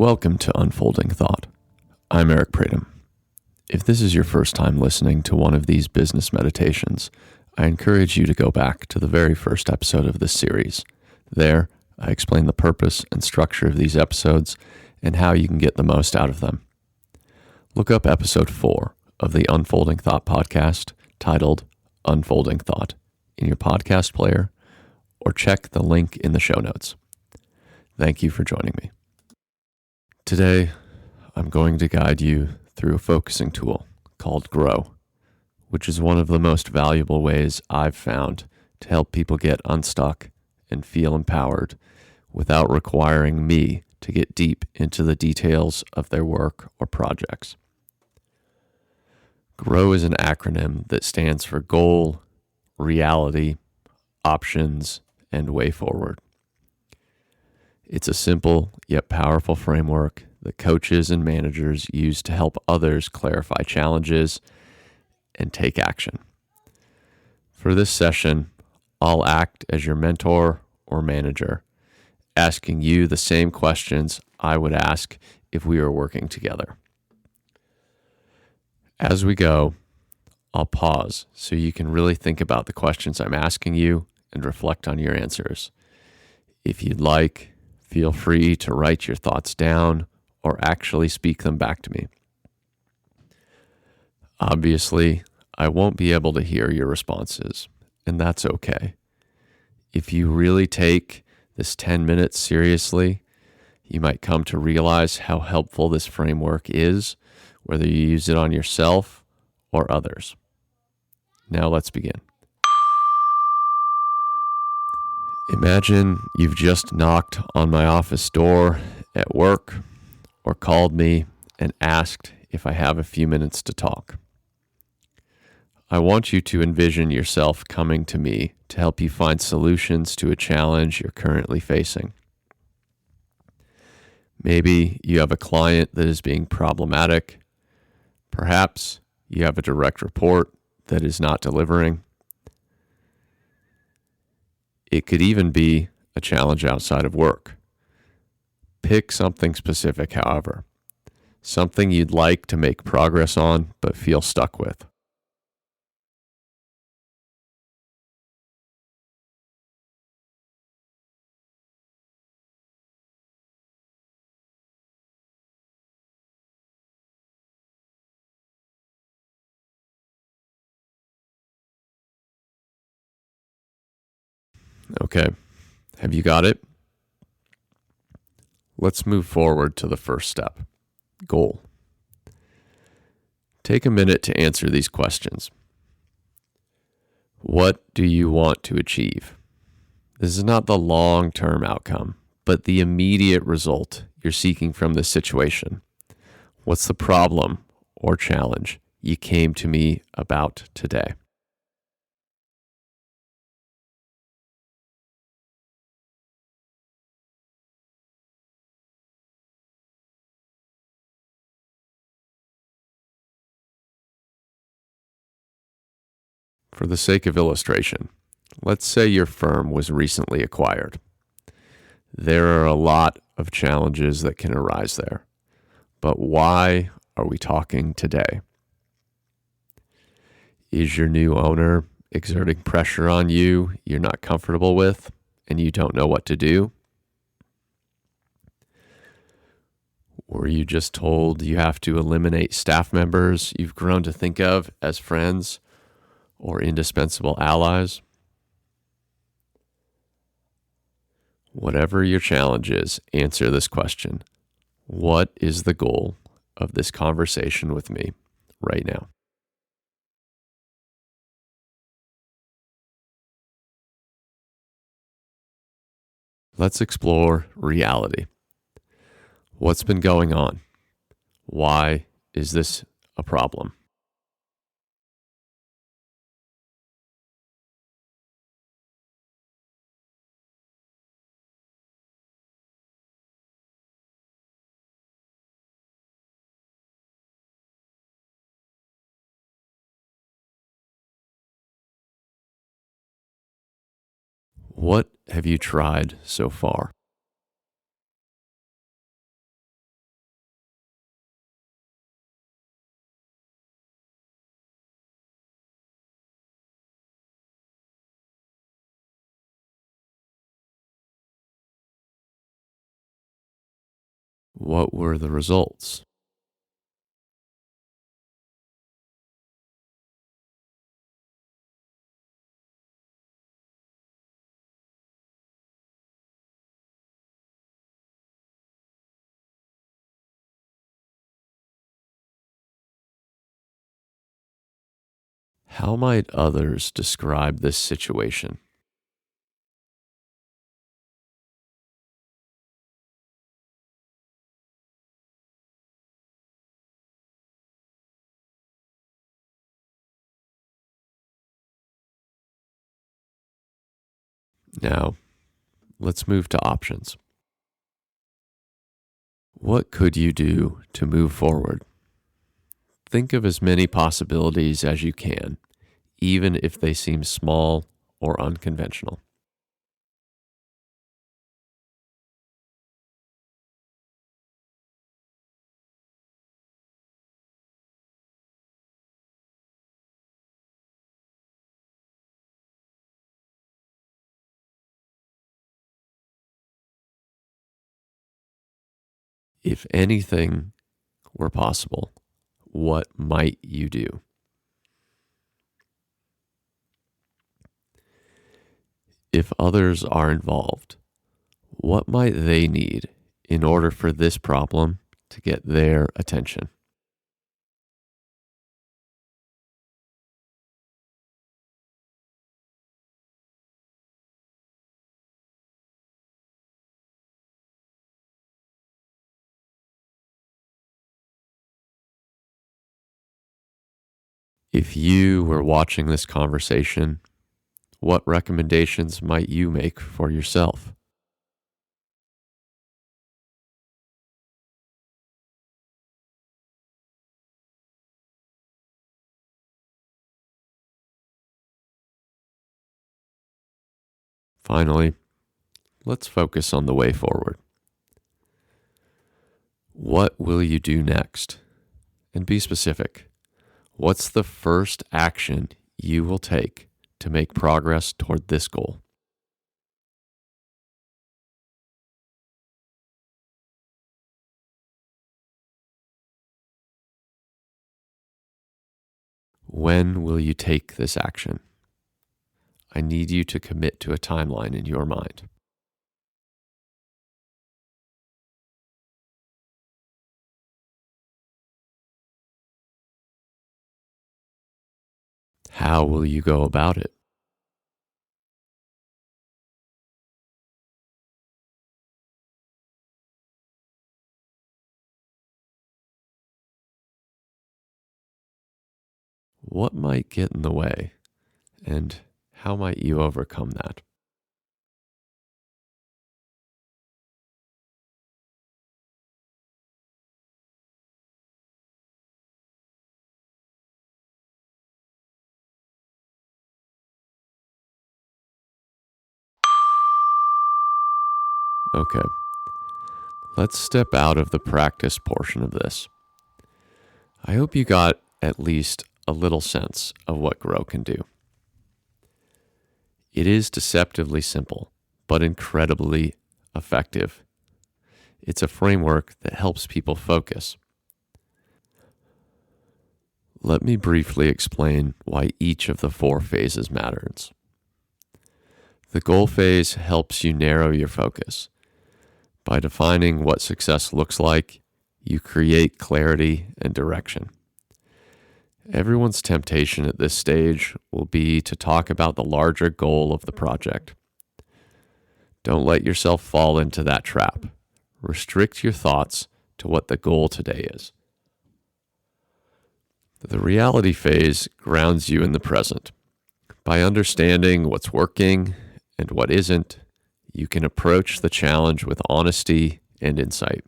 Welcome to Unfolding Thought. I'm Eric Pratum. If this is your first time listening to one of these business meditations, I encourage you to go back to the very first episode of this series. There, I explain the purpose and structure of these episodes and how you can get the most out of them. Look up episode 4 of the Unfolding Thought podcast titled Unfolding Thought in your podcast player or check the link in the show notes. Thank you for joining me. Today, I'm going to guide you through a focusing tool called Grow, which is one of the most valuable ways I've found to help people get unstuck and feel empowered without requiring me to get deep into the details of their work or projects. Grow is an acronym that stands for Goal, Reality, Options, and Way Forward. It's a simple yet powerful framework that coaches and managers use to help others clarify challenges and take action. For this session, I'll act as your mentor or manager, asking you the same questions I would ask if we were working together. As we go, I'll pause so you can really think about the questions I'm asking you and reflect on your answers. If you'd like, feel free to write your thoughts down or actually speak them back to me. Obviously, I won't be able to hear your responses, and that's okay. If you really take this 10 minutes seriously, you might come to realize how helpful this framework is, whether you use it on yourself or others. Now let's begin. Imagine you've just knocked on my office door at work or called me and asked if I have a few minutes to talk. I want you to envision yourself coming to me to help you find solutions to a challenge you're currently facing. Maybe you have a client that is being problematic. Perhaps you have a direct report that is not delivering. It could even be a challenge outside of work. Pick something specific, however. Something you'd like to make progress on but feel stuck with. Okay, have you got it? Let's move forward to the first step, goal. Take a minute to answer these questions. What do you want to achieve? This is not the long-term outcome, but the immediate result you're seeking from this situation. What's the problem or challenge you came to me about today? For the sake of illustration, let's say your firm was recently acquired. There are a lot of challenges that can arise there. But why are we talking today? Is your new owner exerting pressure on you you're not comfortable with and you don't know what to do? Were you just told you have to eliminate staff members you've grown to think of as friends or indispensable allies? Whatever your challenge is, answer this question. What is the goal of this conversation with me right now? Let's explore reality. What's been going on? Why is this a problem? What have you tried so far? What were the results? How might others describe this situation? Now, let's move to options. What could you do to move forward? Think of as many possibilities as you can, even if they seem small or unconventional. If anything were possible, what might you do? If others are involved, what might they need in order for this problem to get their attention? If you were watching this conversation, what recommendations might you make for yourself? Finally, let's focus on the way forward. What will you do next? And be specific. What's the first action you will take to make progress toward this goal? When will you take this action? I need you to commit to a timeline in your mind. How will you go about it? What might get in the way? And how might you overcome that? Okay, let's step out of the practice portion of this. I hope you got at least a little sense of what Grow can do. It is deceptively simple, but incredibly effective. It's a framework that helps people focus. Let me briefly explain why each of the 4 phases matters. The goal phase helps you narrow your focus. By defining what success looks like, you create clarity and direction. Everyone's temptation at this stage will be to talk about the larger goal of the project. Don't let yourself fall into that trap. Restrict your thoughts to what the goal today is. The reality phase grounds you in the present. By understanding what's working and what isn't, you can approach the challenge with honesty and insight.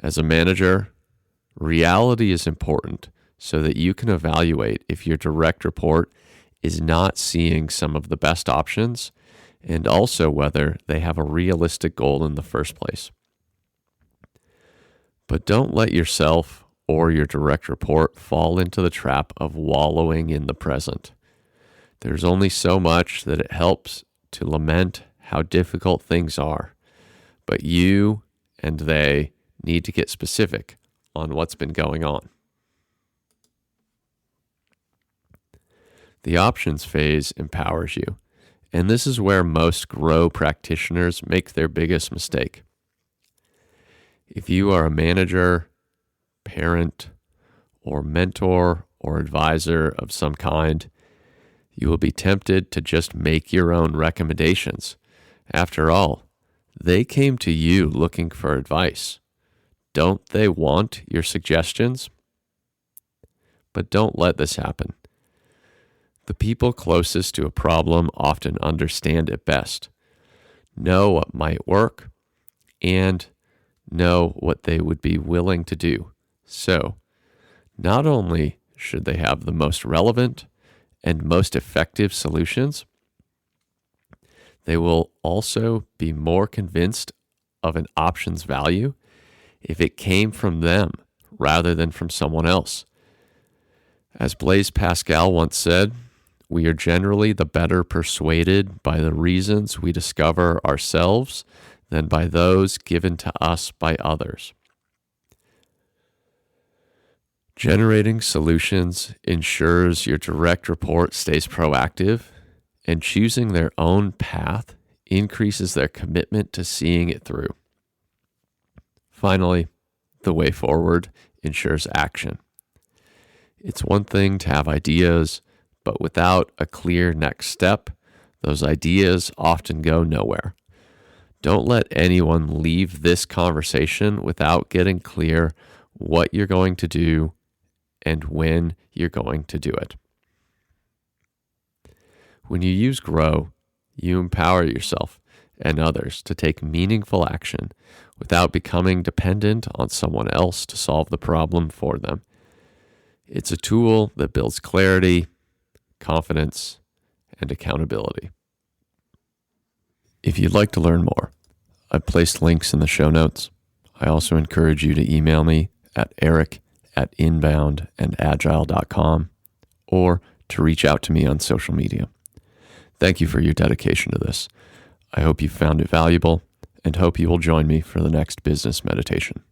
As a manager, reality is important so that you can evaluate if your direct report is not seeing some of the best options and also whether they have a realistic goal in the first place. But don't let yourself or your direct report fall into the trap of wallowing in the present. There's only so much that it helps to lament how difficult things are, but you and they need to get specific on what's been going on. The options phase empowers you, and this is where most grow practitioners make their biggest mistake. If you are a manager, parent, or mentor or advisor of some kind, you will be tempted to just make your own recommendations. After all, they came to you looking for advice. Don't they want your suggestions? But don't let this happen. The people closest to a problem often understand it best, know what might work, and know what they would be willing to do. So, not only should they have the most relevant and most effective solutions, they will also be more convinced of an option's value if it came from them rather than from someone else. As Blaise Pascal once said, we are generally the better persuaded by the reasons we discover ourselves than by those given to us by others. Generating solutions ensures your direct report stays proactive, and choosing their own path increases their commitment to seeing it through. Finally, the way forward ensures action. It's one thing to have ideas, but without a clear next step, those ideas often go nowhere. Don't let anyone leave this conversation without getting clear what you're going to do and when you're going to do it. When you use Grow, you empower yourself and others to take meaningful action without becoming dependent on someone else to solve the problem for them. It's a tool that builds clarity, confidence, and accountability. If you'd like to learn more, I've placed links in the show notes. I also encourage you to email me at eric@inboundandagile.com or to reach out to me on social media. Thank you for your dedication to this. I hope you found it valuable and hope you will join me for the next business meditation.